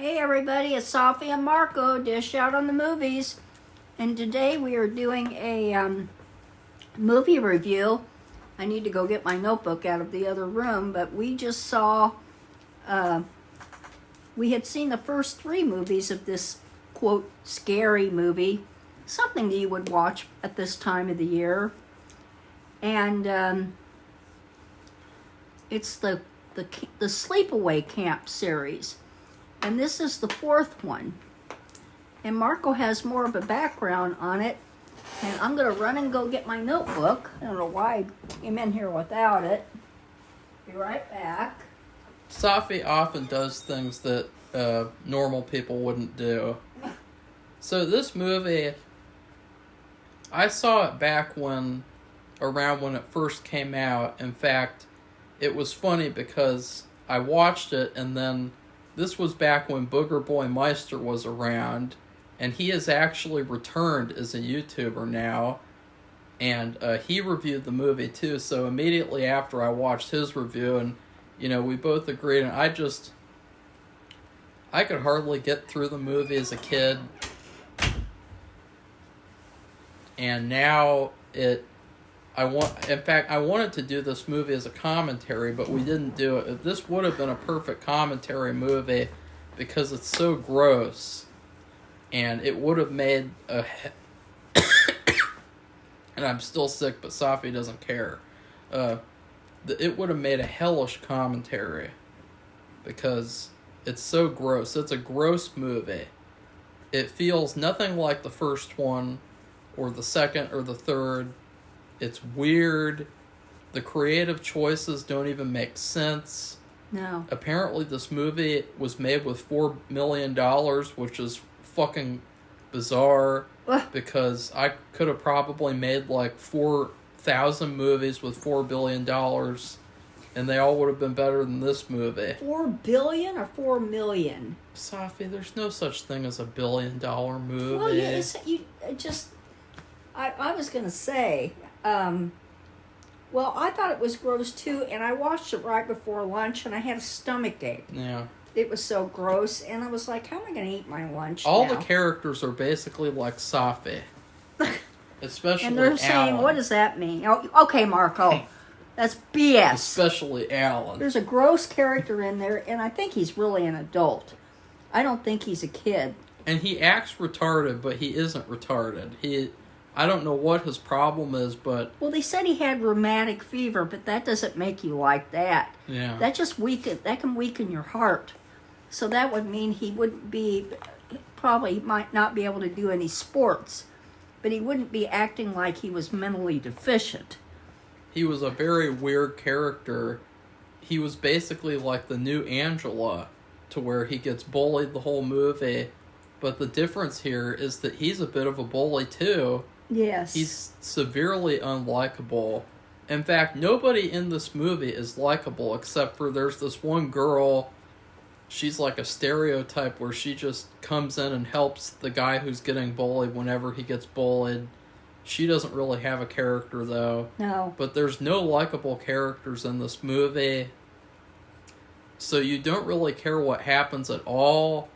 Hey everybody, it's Safi and Marco, Dish Out on the Movies. And today we are doing a movie review. I need to go get my notebook out of the other room, but we just saw, we had seen the first 3 movies of this, quote, scary movie. Something that you would watch at this time of the year. And it's the Sleepaway Camp series. And this is the 4th one. And Marco has more of a background on it. And I'm going to run and go get my notebook. I don't know why I came in here without it. Be right back. Safi often does things that normal people wouldn't do. So this movie, I saw it back around when it first came out. In fact, it was funny because I watched it and then this was back when Booger Boy Meister was around, and he has actually returned as a YouTuber now, and he reviewed the movie too, so immediately after I watched his review, and, we both agreed, and I could hardly get through the movie as a kid, and now I wanted to do this movie as a commentary, but we didn't do it. This would have been a perfect commentary movie because it's so gross, and it would have made and I'm still sick, but Safi doesn't care. It would have made a hellish commentary because it's so gross. It's a gross movie. It feels nothing like the first one, or the second, or the third. It's weird. The creative choices don't even make sense. No. Apparently this movie was made with $4 million, which is fucking bizarre. Because I could have probably made like 4,000 movies with $4 billion, and they all would have been better than this movie. 4 billion or 4 million? Safi, there's no such thing as a $1 billion movie. Well, yeah, I was going to say... well, I thought it was gross too, and I watched it right before lunch, and I had a stomach ache. Yeah. It was so gross, and I was like, how am I going to eat my lunch All now? the characters are basically like Safi. Especially and they're Alan. saying, what does that mean? Oh, okay, Marco. That's BS. Especially Alan. There's a gross character in there, and I think he's really an adult. I don't think he's a kid. And he acts retarded, but he isn't retarded. I don't know what his problem is, but... Well, they said he had rheumatic fever, but that doesn't make you like that. Yeah. That can weaken your heart. So that would mean he wouldn't be... Probably might not be able to do any sports. But he wouldn't be acting like he was mentally deficient. He was a very weird character. He was basically like the new Angela, to where he gets bullied the whole movie. But the difference here is that he's a bit of a bully too. Yes. He's severely unlikable. In fact, nobody in this movie is likable except for there's this one girl. She's like a stereotype where she just comes in and helps the guy who's getting bullied whenever he gets bullied. She doesn't really have a character though. No. But there's no likable characters in this movie. So you don't really care what happens at all.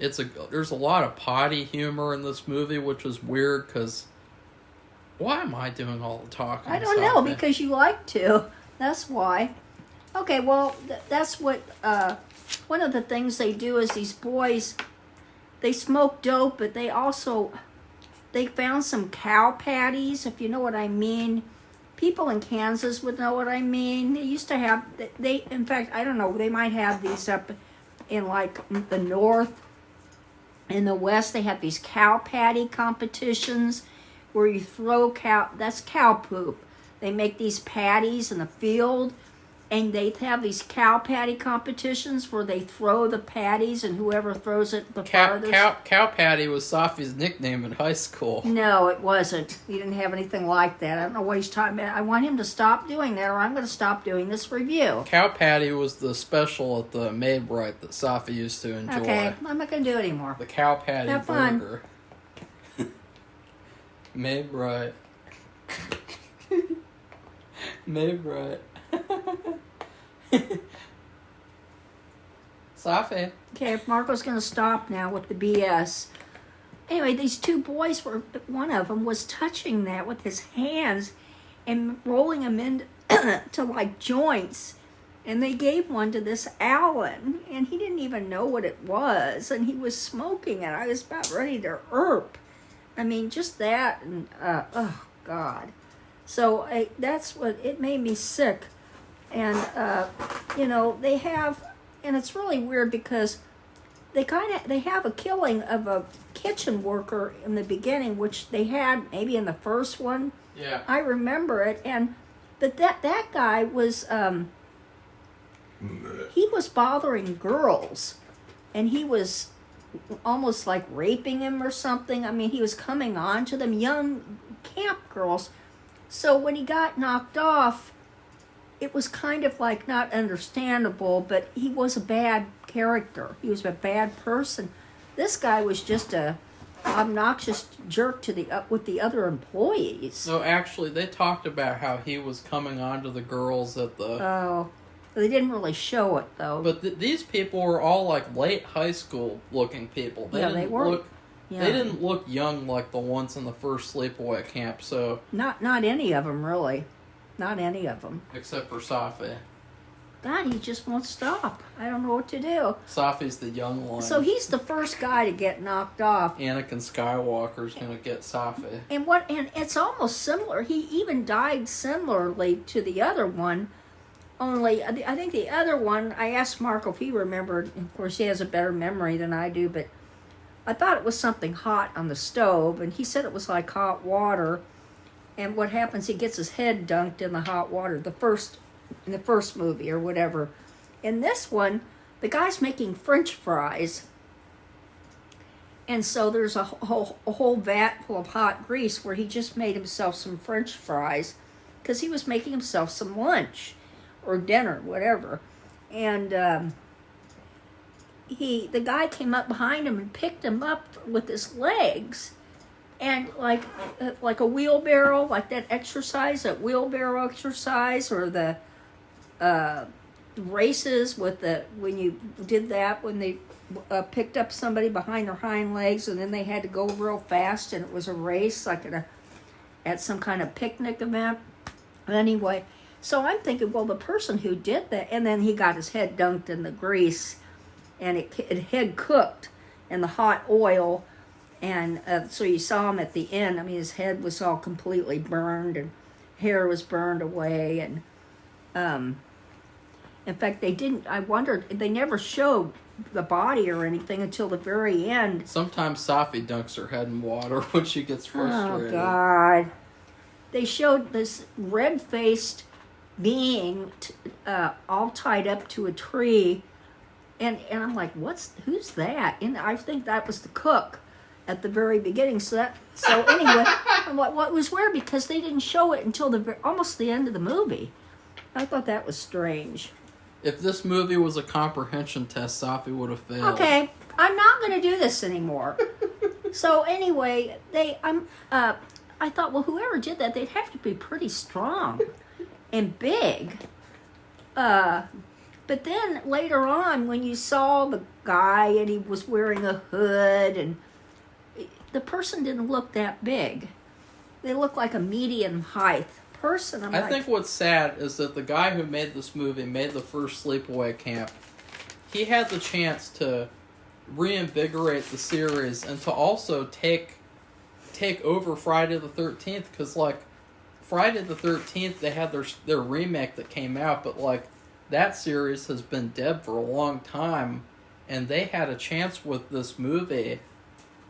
There's a lot of potty humor in this movie, which is weird because why am I doing all the talking? I don't know, because you like to. That's why. Okay, well, that's what, one of the things they do is these boys, they smoke dope, but they found some cow patties, if you know what I mean. People in Kansas would know what I mean. They used to have, in fact, I don't know, they might have these up in like the north. In the West, they have these cow patty competitions where you throw that's cow poop. They make these patties in the field, and they have these cow patty competitions where they throw the patties, and whoever throws it the farthest. Cow patty was Safi's nickname in high school. No, it wasn't. He didn't have anything like that. I don't know what he's talking about. I want him to stop doing that, or I'm going to stop doing this review. Cow patty was the special at the Made Right that Safi used to enjoy. Okay, I'm not going to do it anymore. The cow patty Have burger. Made Right. Made Right. Safi. Okay, Marco's going to stop now with the BS. Anyway, these two boys one of them was touching that with his hands and rolling them into to like joints. And they gave one to this Alan, and he didn't even know what it was, and he was smoking it. I was about ready to erp. I mean, just that, and oh God. So that's what it made me sick. And they have, and it's really weird because they have a killing of a kitchen worker in the beginning, which they had maybe in the first one. Yeah. I remember it, but that guy was he was bothering girls, and he was almost like raping him or something. I mean, he was coming on to them, young camp girls. So when he got knocked off, it was kind of like not understandable, but he was a bad character. He was a bad person. This guy was just a obnoxious jerk to with the other employees. So actually, they talked about how he was coming on to the girls at the... Oh, they didn't really show it, though. But these people were all like late high school looking people. They were. They didn't look young like the ones in the first Sleepaway camp. So not any of them really, not any of them. Except for Safi. God, he just won't stop. I don't know what to do. Safi's the young one. So he's the first guy to get knocked off. Anakin Skywalker's gonna get Safi. And it's almost similar. He even died similarly to the other one. Only, I think the other one, I asked Marco if he remembered. Of course, he has a better memory than I do, but I thought it was something hot on the stove, and he said it was like hot water. And what happens, he gets his head dunked in the hot water, in the first movie or whatever. In this one, the guy's making French fries. And so there's a whole vat full of hot grease where he just made himself some French fries because he was making himself some lunch or dinner, whatever. And the guy came up behind him and picked him up with his legs, and like a wheelbarrow, like that wheelbarrow exercise, or the races when you did that, when they picked up somebody behind their hind legs and then they had to go real fast, and it was a race like at some kind of picnic event. Anyway, so I'm thinking, well, the person who did that, and then he got his head dunked in the grease, and it had cooked in the hot oil, and so you saw him at the end. I mean, his head was all completely burned, and hair was burned away, and in fact, they never showed the body or anything until the very end. Sometimes Safi dunks her head in water when she gets frustrated. Oh, God. They showed this red-faced being all tied up to a tree, and I'm like, who's that? And I think that was the cook at the very beginning. So anyway, I'm like, well, it was weird because they didn't show it until almost the end of the movie. I thought that was strange. If this movie was a comprehension test, Safi would have failed. Okay, I'm not going to do this anymore. So anyway, I thought, well, whoever did that, they'd have to be pretty strong and big. But then later on, when you saw the guy and he was wearing a hood, and the person didn't look that big. They looked like a medium height person. I think what's sad is that the guy who made this movie, made the first Sleepaway Camp, he had the chance to reinvigorate the series and to also take over Friday the 13th, because like Friday the 13th, they had their remake that came out, but like that series has been dead for a long time, and they had a chance with this movie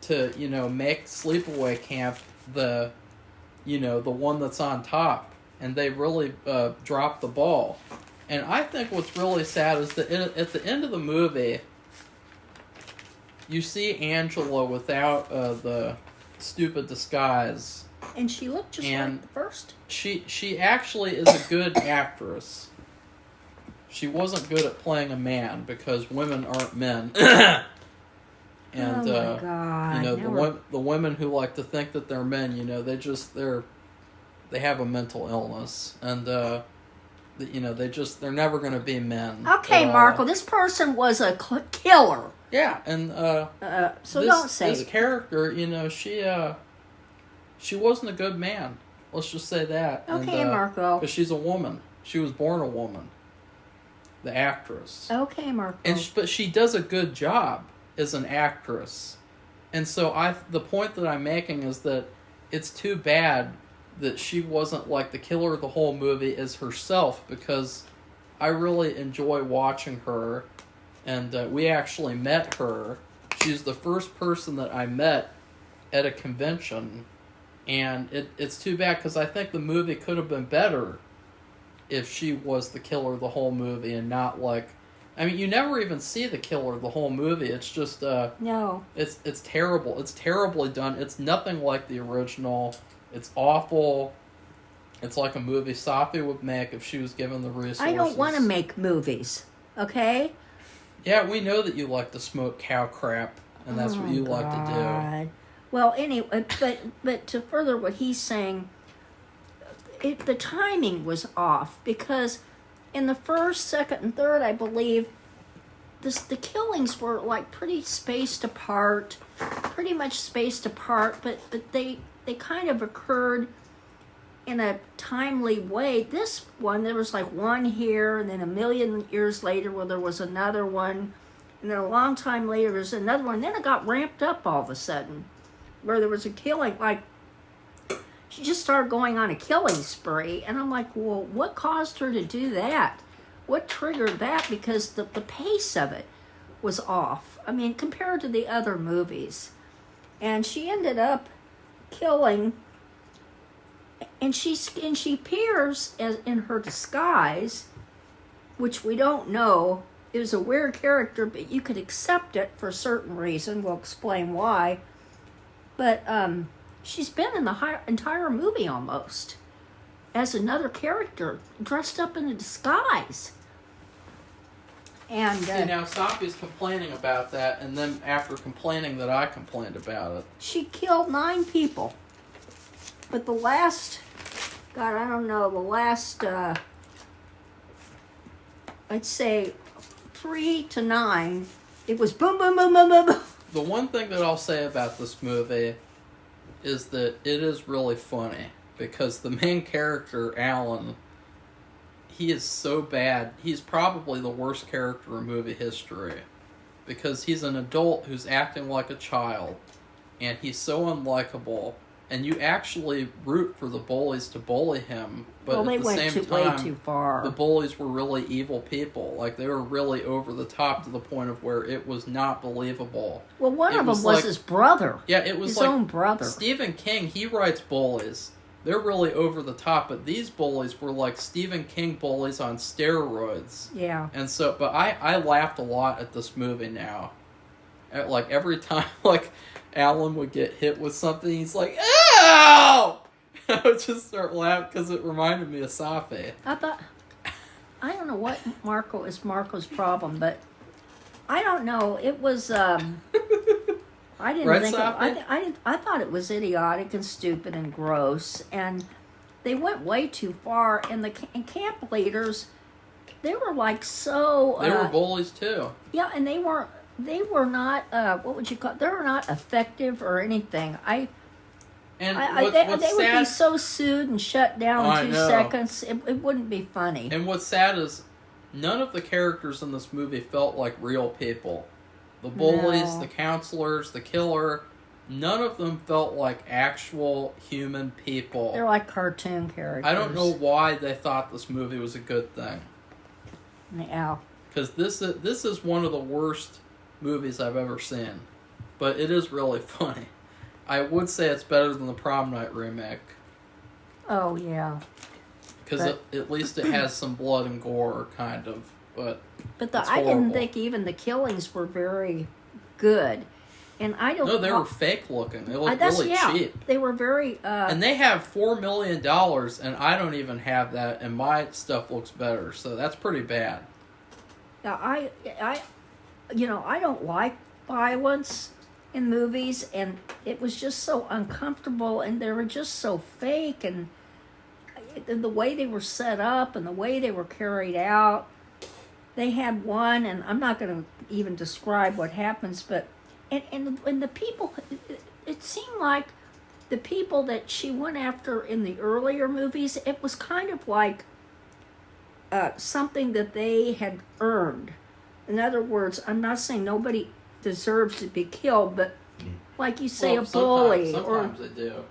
to, make Sleepaway Camp the one that's on top, and they really dropped the ball. And I think what's really sad is that at the end of the movie, you see Angela without the stupid disguise. And she looked just like the first. She actually is a good actress. She wasn't good at playing a man because women aren't men. And oh my God. The women who like to think that they're men, they have a mental illness, and they're never going to be men. Okay, at all. Marco, this person was a killer. Yeah, and So don't say this character, she wasn't a good man. Let's just say that. Okay, Marco. Because she's a woman. She was born a woman. The actress. Okay, Marco. But she does a good job as an actress. And so the point that I'm making is that it's too bad that she wasn't like the killer of the whole movie as herself, because I really enjoy watching her, and we actually met her. She's the first person that I met at a convention, and it's too bad because I think the movie could have been better if she was the killer of the whole movie and not like... I mean, you never even see the killer of the whole movie. It's just... No. It's terrible. It's terribly done. It's nothing like the original. It's awful. It's like a movie Safi would make if she was given the resources. I don't want to make movies, okay? Yeah, we know that you like to smoke cow crap, and that's what you like to do. Well, anyway, but to further what he's saying, the timing was off, because in the first, second, and third, I believe, the killings were like pretty much spaced apart, but they kind of occurred in a timely way. This one, there was like one here, and then a million years later, where there was another one, and then a long time later, there's another one. And then it got ramped up all of a sudden, where there was a killing. Like, she just started going on a killing spree, and I'm like, well, what caused her to do that? What triggered that? Because the pace of it was off. I mean, compared to the other movies. And she ended up killing, and she appears as in her disguise, which we don't know. It was a weird character, but you could accept it for a certain reason. We'll explain why. But she's been in the entire movie almost as another character dressed up in a disguise. And see, now Safi's complaining about that, and then after complaining that I complained about it. She killed 9 people. But the last, God, I don't know, I'd say 3 to 9, it was boom, boom, boom, boom, boom, boom. The one thing that I'll say about this movie is that it is really funny, because the main character, Alan, he is so bad. He's probably the worst character in movie history, because he's an adult who's acting like a child, and he's so unlikable, and you actually root for the bullies to bully him, but Well, they at the went same way time, too far. the bullies were really evil people. Like, they were really over the top to the point of where it was not believable. Well, one It of them was was like- his brother. Yeah, it was his like own brother. Stephen King, he writes bullies. They're really over the top, but these bullies were like Stephen King bullies on steroids. Yeah. And so, but I laughed a lot at this movie now. Like, every time, like, Alan would get hit with something, he's like, "Ow!" I would just start laughing because it reminded me of Safi. I don't know what is Marco's problem, but I don't know. It was, I didn't Right, think Safi? I thought it was idiotic and stupid and gross, and they went way too far. And camp leaders, they were like so. They were bullies too. Yeah, and they were not. What would you call? They were not effective or anything. And they what's would be sad, so sued and shut down I in 2 know. seconds. It wouldn't be funny. and what's sad is none of the characters in this movie felt like real people. The bullies, No. the counselors, the killer, none of them felt like actual human people. They're like cartoon characters. I don't know why they thought this movie was a good thing. Yeah. Because this is one of the worst movies I've ever seen. But it is really funny. I would say it's better than the Prom Night remake. Oh yeah. Because at least it has some blood and gore, kind of. But it's I didn't horrible. think even the killings were very good, and I don't. No, they were fake looking. They looked that's really cheap. They were very. And they have $4 million, and I don't even have that, and my stuff looks better, so that's pretty bad. Now I don't like violence in movies, and it was just so uncomfortable, and they were just so fake, and the way they were set up and the way they were carried out. They had one, and I'm not going to even describe what happens, but and the people, it seemed like the people that she went after in the earlier movies, it was kind of like something that they had earned. In other words, I'm not saying nobody deserves to be killed, but like you say, a bully, sometimes they do.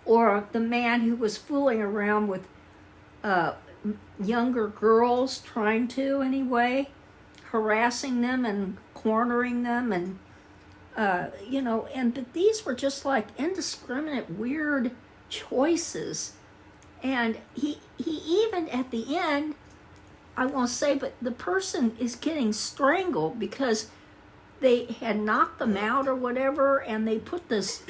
Or the man who was fooling around with younger girls, trying to anyway, harassing them and cornering them, and but these were just like indiscriminate, weird choices. And he even at the end, I won't say, but the person is getting strangled because they had knocked them out or whatever, and they put this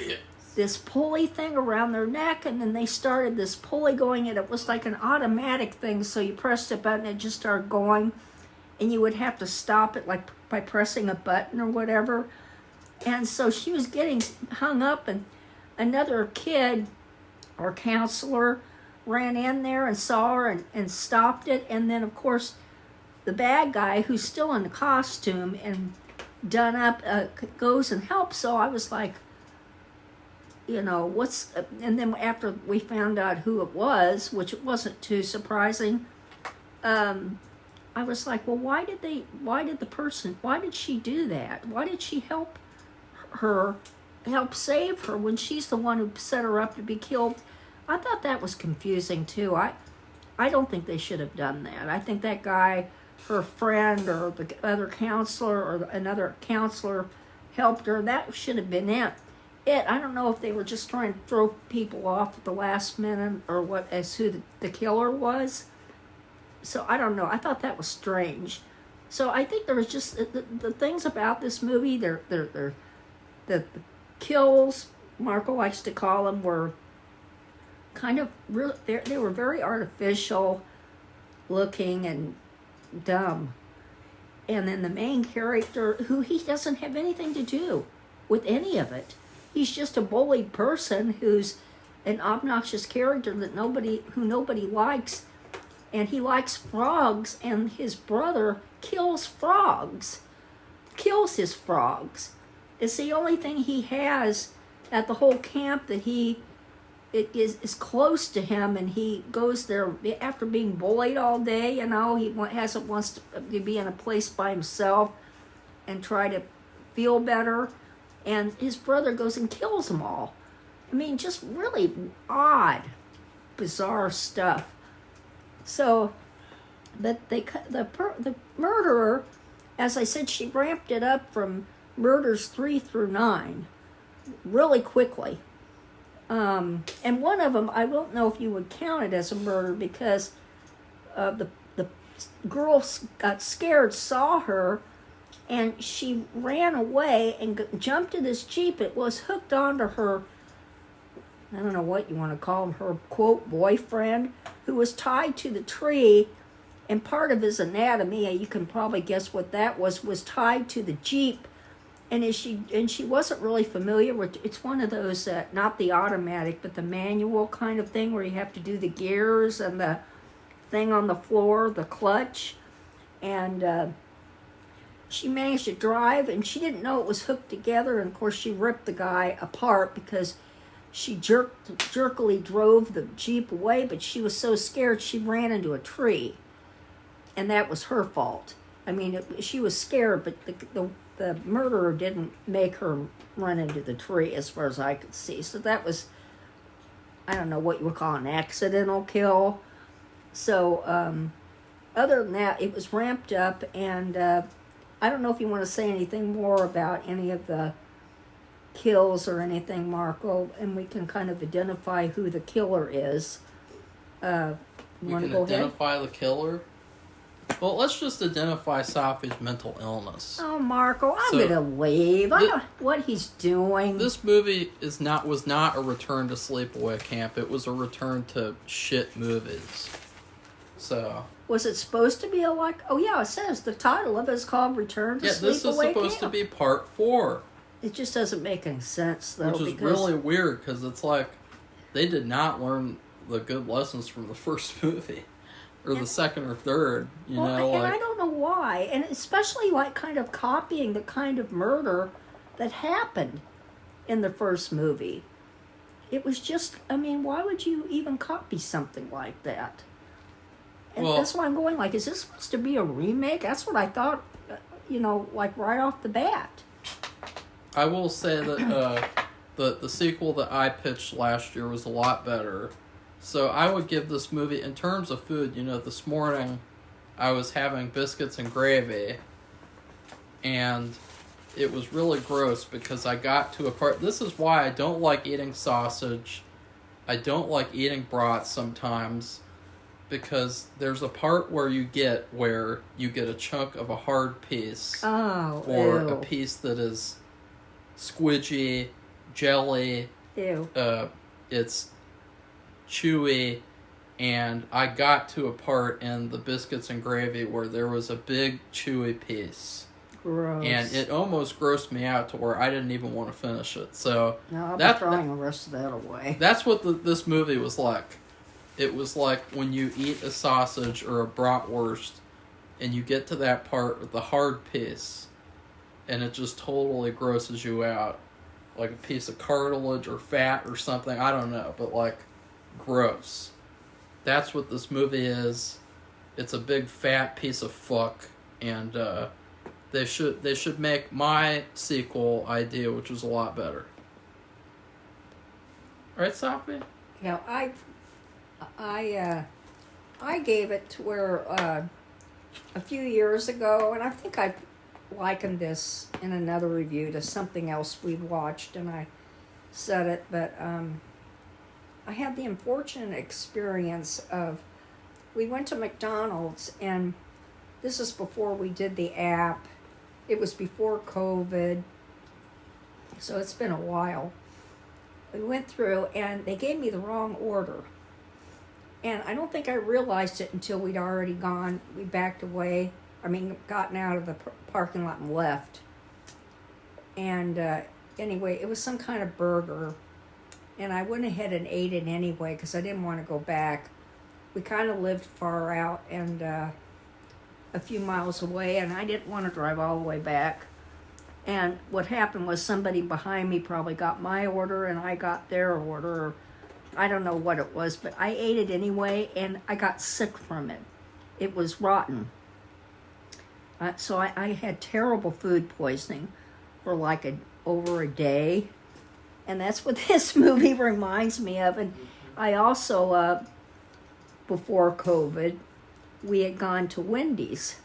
pulley thing around their neck, and then they started this pulley going, and it was like an automatic thing, so you pressed a button, it just started going, and you would have to stop it like by pressing a button or whatever. And so she was getting hung up, and another kid or counselor ran in there and saw her and stopped it. And then, of course, the bad guy, who's still in the costume and done up, goes and helps. So I was like, what's... And then after we found out who it was, which it wasn't too surprising, I was like, well, why did she do that? Why did she help save her when she's the one who set her up to be killed? I thought that was confusing too. I don't think they should have done that. I think that guy, her friend, or the other counselor, or another counselor helped her. That should have been it. I don't know if they were just trying to throw people off at the last minute or what, as who the killer was. So I don't know. I thought that was strange. So I think there was just the things about this movie. The kills, Marco likes to call them, were kind of real. They were very artificial looking and dumb. And then the main character, who he doesn't have anything to do with any of it. He's just a bullied person who's an obnoxious character who nobody likes. And he likes frogs, and his brother kills his frogs. It's the only thing he has at the whole camp that is close to him, and he goes there after being bullied all day. He wants to be in a place by himself and try to feel better. And his brother goes and kills them all. I mean, just really odd, bizarre stuff. So, but the murderer, as I said, she ramped it up from murders 3 through 9 really quickly. And one of them, I don't know if you would count it as a murder, because the girl got scared, saw her, and she ran away and jumped in this Jeep. It was hooked onto her, I don't know what you want to call him, her, quote, boyfriend, who was tied to the tree, and part of his anatomy, you can probably guess what that was tied to the Jeep. And she wasn't really familiar with, it's one of those, not the automatic, but the manual kind of thing where you have to do the gears and the thing on the floor, the clutch. And she managed to drive, and she didn't know it was hooked together. And of course, she ripped the guy apart because she jerkily drove the Jeep away, but she was so scared she ran into a tree. And that was her fault. I mean, she was scared, but the murderer didn't make her run into the tree as far as I could see. So that was, I don't know what you would call an accidental kill. So other than that, it was ramped up, and I don't know if you want to say anything more about any of the kills or anything, Marco, and we can kind of identify who the killer is. We can identify the killer? Well, let's just identify Safi's mental illness. Oh, Marco, I'm going to leave. I don't know what he's doing. This movie was not a return to Sleepaway Camp. It was a return to shit movies. So... Was it supposed to be oh yeah, it says the title of it is called Return to Sleepaway Camp. Yeah, this is supposed to be part 4. It just doesn't make any sense, though. Which is really weird, because it's like, they did not learn the good lessons from the first movie. Or the second or third, you well, know, and like... I don't know why. And especially, like, kind of copying the kind of murder that happened in the first movie. It was just, I mean, why would you even copy something like that? And Well, that's why I'm going, like, is this supposed to be a remake? That's what I thought, you know, like, right off the bat. I will say that the sequel that I pitched last year was a lot better. So I would give this movie, in terms of food, you know, this morning I was having biscuits and gravy, and it was really gross because I got to a part... This is why I don't like eating sausage. I don't like eating brats sometimes, because there's a part where you get a chunk of a hard piece. Oh, or ew. a piece that is squidgy, jelly. Ew. It's chewy, and I got to a part in the biscuits and gravy where there was a big chewy piece. Gross. And it almost grossed me out to where I didn't even want to finish it. So No, I'll be throwing the rest of that away. that's what this movie was like. It was like when you eat a sausage or a bratwurst and you get to that part with the hard piece and it just totally grosses you out. Like a piece of cartilage or fat or something. I don't know, but like gross. That's what this movie is. It's a big fat piece of fuck, and they should make my sequel idea, which was a lot better. Right, Safi? Yeah, I gave it to where a few years ago, and I think I likened this in another review to something else we watched, and I said it, but I had the unfortunate experience of, we went to McDonald's, and this is before we did the app. It was before COVID, so it's been a while. We went through, and they gave me the wrong order. And I don't think I realized it until we'd already gone. We backed away. Gotten out of the parking lot and left. And anyway, it was some kind of burger. And I went ahead and ate it anyway because I didn't want to go back. We kind of lived far out and a few miles away, and I didn't want to drive all the way back. And what happened was somebody behind me probably got my order and I got their order. I don't know what it was, but I ate it anyway, and I got sick from it. It was rotten. So I had terrible food poisoning for like over a day. And that's what this movie reminds me of. And I also, before COVID, we had gone to Wendy's.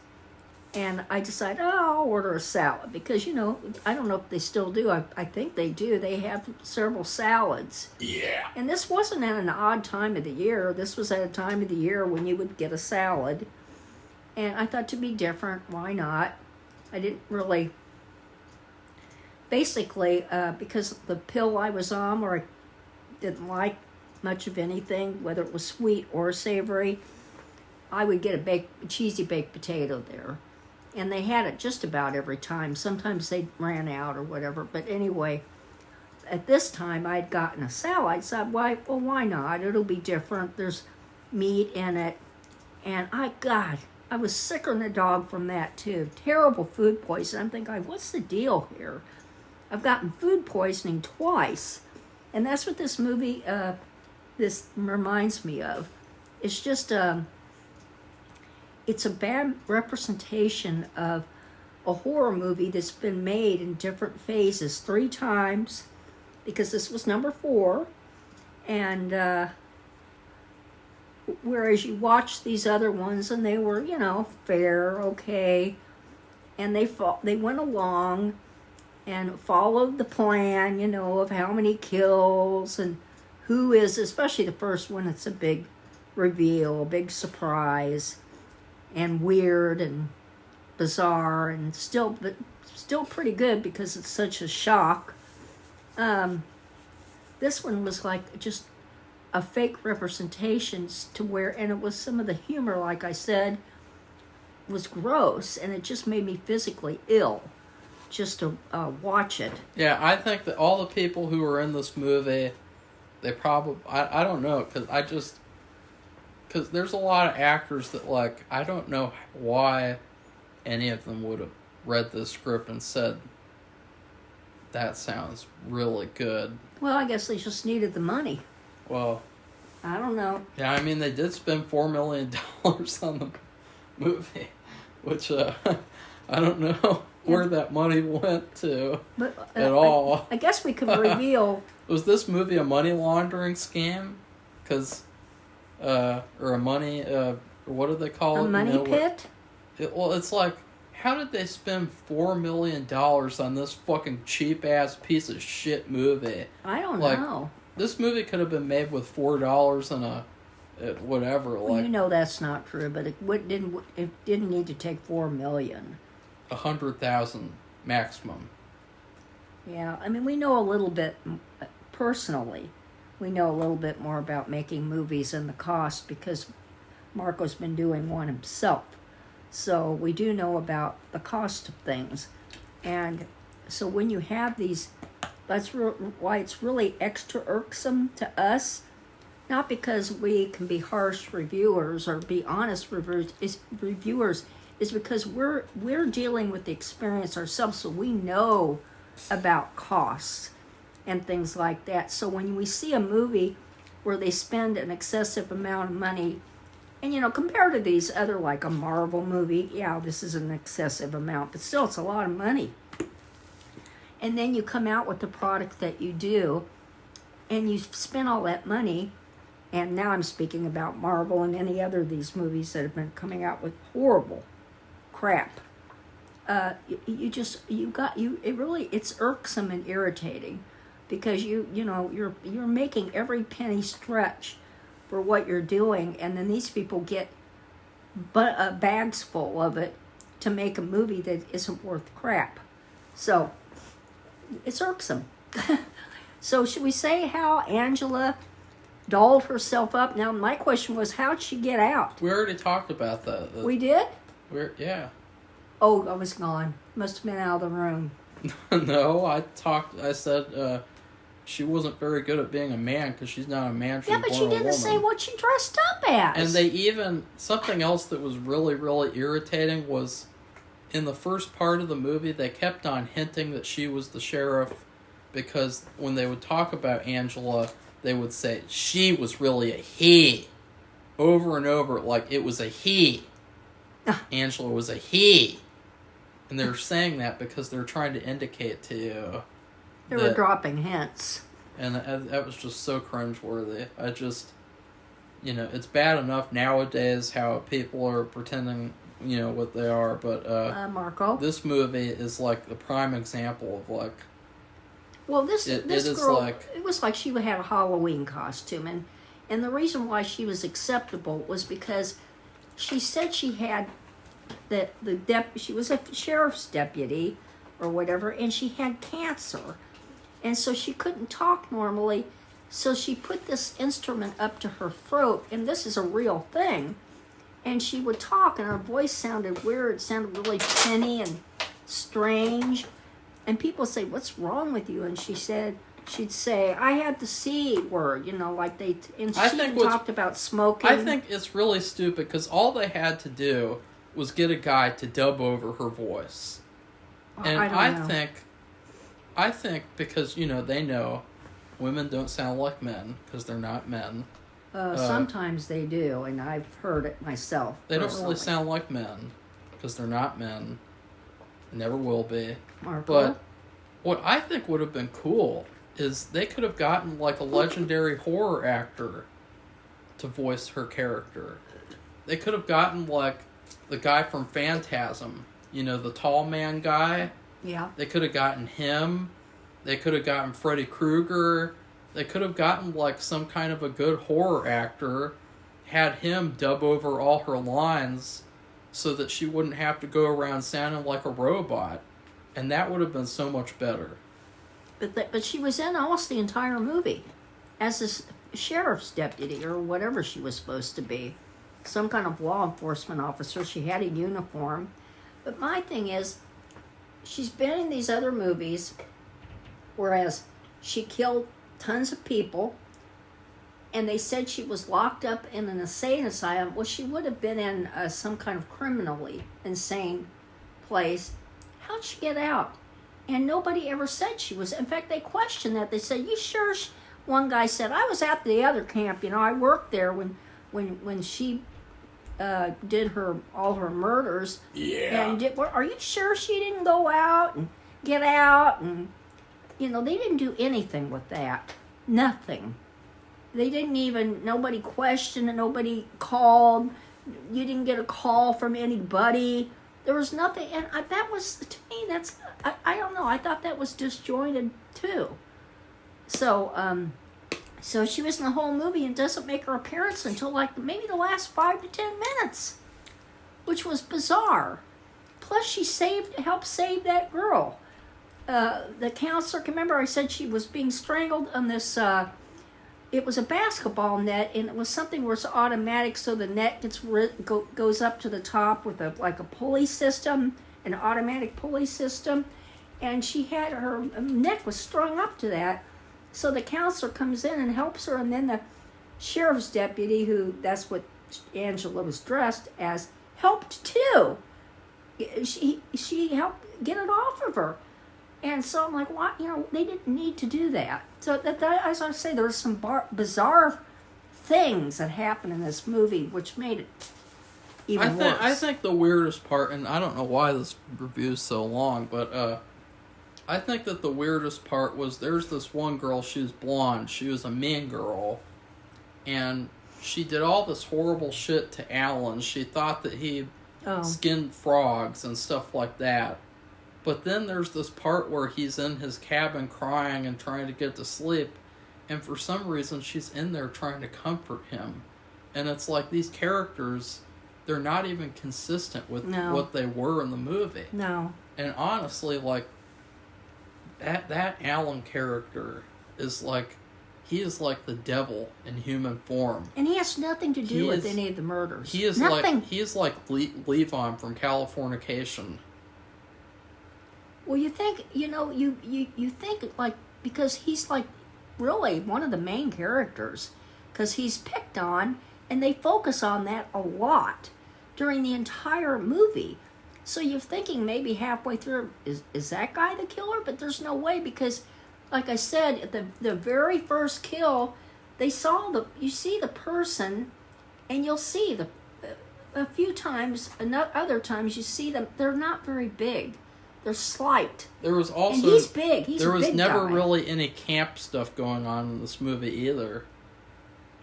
And I decided, I'll order a salad. Because, I don't know if they still do. I think they do. They have several salads. Yeah. And this wasn't at an odd time of the year. This was at a time of the year when you would get a salad. And I thought, to be different, why not? I didn't really... Basically, because the pill I was on, where I didn't like much of anything, whether it was sweet or savory, I would get a cheesy baked potato there. And they had it just about every time. Sometimes they ran out or whatever. But anyway, at this time, I'd gotten a salad. I said, why not? It'll be different. There's meat in it. And I was sicker than a dog from that, too. Terrible food poisoning. I'm thinking, what's the deal here? I've gotten food poisoning twice. And that's what this movie, this reminds me of. It's just, it's a bad representation of a horror movie that's been made in different phases 3 times, because this was number 4. And whereas you watch these other ones and they were, fair, okay. And they went along and followed the plan, of how many kills and who is, especially the first one, it's a big reveal, a big surprise, and weird and bizarre, and still pretty good because it's such a shock. This one was like just a fake representation to where, and it was some of the humor, like I said, was gross, and it just made me physically ill just to watch it. Yeah, I think that all the people who were in this movie, they probably, I don't know, because there's a lot of actors that, like, I don't know why any of them would have read this script and said, that sounds really good. Well, I guess they just needed the money. Well, I don't know. yeah, I mean, they did spend $4 million on the movie, which, I don't know where that money went to at all. I guess we could reveal. Was this movie a money laundering scam? Because, or a money, what do they call it? A money pit? It's like, how did they spend $4 million on this fucking cheap-ass piece of shit movie? I don't know. This movie could have been made with $4 and whatever. Well, you know that's not true, but it didn't need to take $4 million. 100,000 maximum. Yeah, I mean, we know a little bit, personally, we know a little bit more about making movies and the cost because Marco's been doing one himself. So we do know about the cost of things. And so when you have these, that's why it's really extra irksome to us. Not because we can be harsh reviewers or be honest reviewers, is because we're dealing with the experience ourselves, so we know about costs and things like that. So when we see a movie where they spend an excessive amount of money, and compared to these other, like a Marvel movie, yeah, this is an excessive amount, but still it's a lot of money. And then you come out with the product that you do, and you spend all that money, and now I'm speaking about Marvel and any other of these movies that have been coming out with horrible crap. It's irksome and irritating because you're making every penny stretch for what you're doing, and then these people get bags full of it to make a movie that isn't worth crap. So it's irksome. So should we say how Angela dolled herself up? Now my question was, how'd she get out? We already talked about that. We did? Yeah. Oh, I was gone. Must have been out of the room. No, I said she wasn't very good at being a man because she's not a man. Yeah, but she didn't say what she dressed up as. And something else that was really, really irritating was in the first part of the movie, they kept on hinting that she was the sheriff because when they would talk about Angela, they would say she was really a he. Over and over, like it was a he. Angela was a he. And they're saying that because they're trying to indicate to you. They were dropping hints. And that was just so cringeworthy. It's bad enough nowadays how people are pretending, what they are. But Marco, this movie is like the prime example of like. Well, this girl, it was like she had a Halloween costume. And the reason why she was acceptable was because she said she had she was a sheriff's deputy or whatever, and she had cancer. And so she couldn't talk normally. So she put this instrument up to her throat, and this is a real thing. And she would talk, and her voice sounded weird. It sounded really tinny and strange. And people say, "What's wrong with you?" And she'd say, "I had the C word," like they. And she talked about smoking. I think it's really stupid because all they had to do was get a guy to dub over her voice. And I think because, they know women don't sound like men because they're not men. Sometimes they do, and I've heard it myself. They don't really sound like men because they're not men. They never will be. Marco? But what I think would have been cool is they could have gotten like a legendary horror actor to voice her character. They could have gotten like the guy from Phantasm, the tall man guy. Yeah. They could have gotten him. They could have gotten Freddy Krueger. They could have gotten like some kind of a good horror actor, had him dub over all her lines so that she wouldn't have to go around sounding like a robot. And that would have been so much better. But she was in almost the entire movie as a sheriff's deputy or whatever she was supposed to be. Some kind of law enforcement officer. She had a uniform. But my thing is, she's been in these other movies, whereas she killed tons of people. and they said she was locked up in an insane asylum. Well, she would have been in some kind of criminally insane place. How'd she get out? And nobody ever said she was. In fact, they questioned that. They said, "You sure?" One guy said, "I was at the other camp. You know, I worked there when she did all her murders." Yeah. And are you sure she didn't go out and get out? And you know, they didn't do anything with that. Nothing. They didn't even. Nobody questioned it. Nobody called. You didn't get a call from anybody. There was nothing, and that was, to me, that's, I don't know, I thought that was disjointed too. So, so she was in the whole movie and doesn't make her appearance until like maybe the last 5 to 10 minutes, which was bizarre. Plus she helped save that girl. The counselor, remember I said she was being strangled on this, it was a basketball net, and it was something where it's automatic, so the net goes up to the top with a pulley system, an automatic pulley system, and she had her neck was strung up to that. So the counselor comes in and helps her, and then the sheriff's deputy, who that's what Angela was dressed as, helped too. She helped get it off of her. And so I'm like, why? You know, they didn't need to do that. So as I say, there were some bizarre things that happened in this movie, which made it even worse. I think the weirdest part, and I don't know why this review is so long, but I think that the weirdest part was there's this one girl, she was blonde, she was a mean girl, and she did all this horrible shit to Alan. She thought that he skinned frogs and stuff like that. But then there's this part where he's in his cabin crying and trying to get to sleep, and for some reason she's in there trying to comfort him. And it's like these characters, they're not even consistent with what they were in the movie. No. And honestly, like, that Alan character is like, he is like the devil in human form. And he has nothing to do with any of the murders. He is nothing. like Levon from Californication. Well, you think, you think, like, because he's, like, really one of the main characters, because he's picked on, and they focus on that a lot during the entire movie. So you're thinking maybe halfway through, is that guy the killer? But there's no way, because, like I said, at the very first kill, you see the person, and you'll see a few times, other times you see them, they're not very big. They're slight. There was also, and he's big. He's there was a big never guy. really any camp stuff going on in this movie either.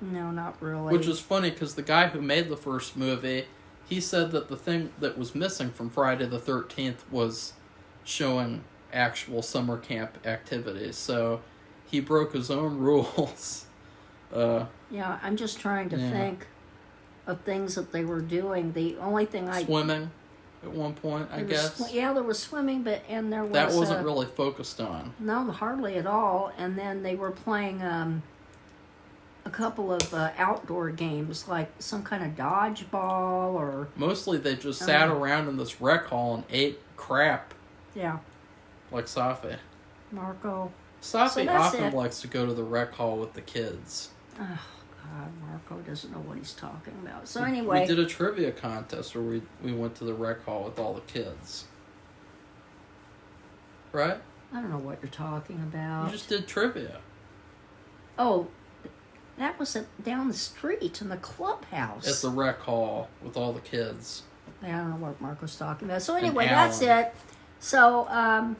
No, not really. Which is funny because the guy who made the first movie, he said that the thing that was missing from Friday the 13th was showing actual summer camp activities. So he broke his own rules. Yeah, I'm just trying to think of things that they were doing. The only thing swimming. At one point, I guess. There was swimming, and there was... That wasn't really focused on. No, hardly at all. And then they were playing a couple of outdoor games, like some kind of dodgeball or... Mostly they just sat around in this rec hall and ate crap. Yeah. Like Safi. Marco. Safi often likes to go to the rec hall with the kids. Oh, God, Marco doesn't know what he's talking about. So anyway... We did a trivia contest where we went to the rec hall with all the kids. Right? I don't know what you're talking about. You just did trivia. Oh, that was down the street in the clubhouse. At the rec hall with all the kids. Yeah, I don't know what Marco's talking about. So anyway, that's it. So,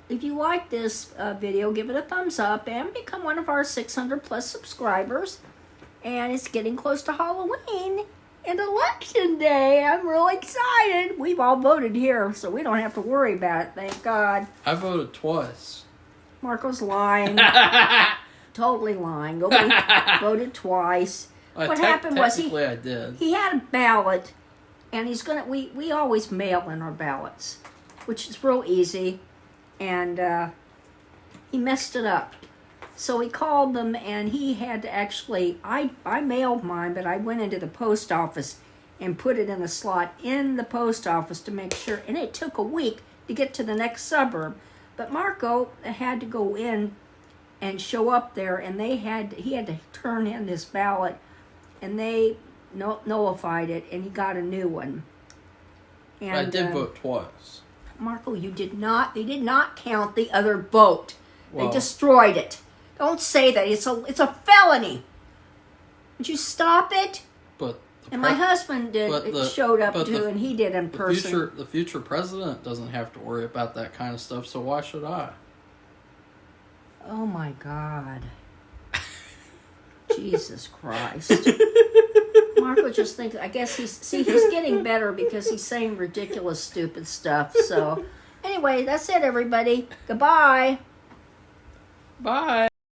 if you like this video, give it a thumbs up and become one of our 600 plus subscribers. And it's getting close to Halloween and Election Day. I'm really excited. We've all voted here, so we don't have to worry about it, thank God. I voted twice. Marco's lying. Totally lying. Nobody voted twice. What happened was I did. He had a ballot, and he's gonna. We always mail in our ballots, which is real easy, and he messed it up. So he called them, and he had to actually. I mailed mine, but I went into the post office and put it in a slot in the post office to make sure. And it took a week to get to the next suburb, but Marco had to go in and show up there, and he had to turn in this ballot, and they nullified it, and he got a new one. And I did vote twice. Marco, you did not. They did not count the other vote. Well, they destroyed it. Don't say that. It's a felony. Would you stop it? But and my husband showed up too, and he did in person. The future president doesn't have to worry about that kind of stuff, so why should I? Oh my God. Jesus Christ. Marco just thinks, I guess he's getting better because he's saying ridiculous, stupid stuff. So, anyway, that's it, everybody. Goodbye. Bye.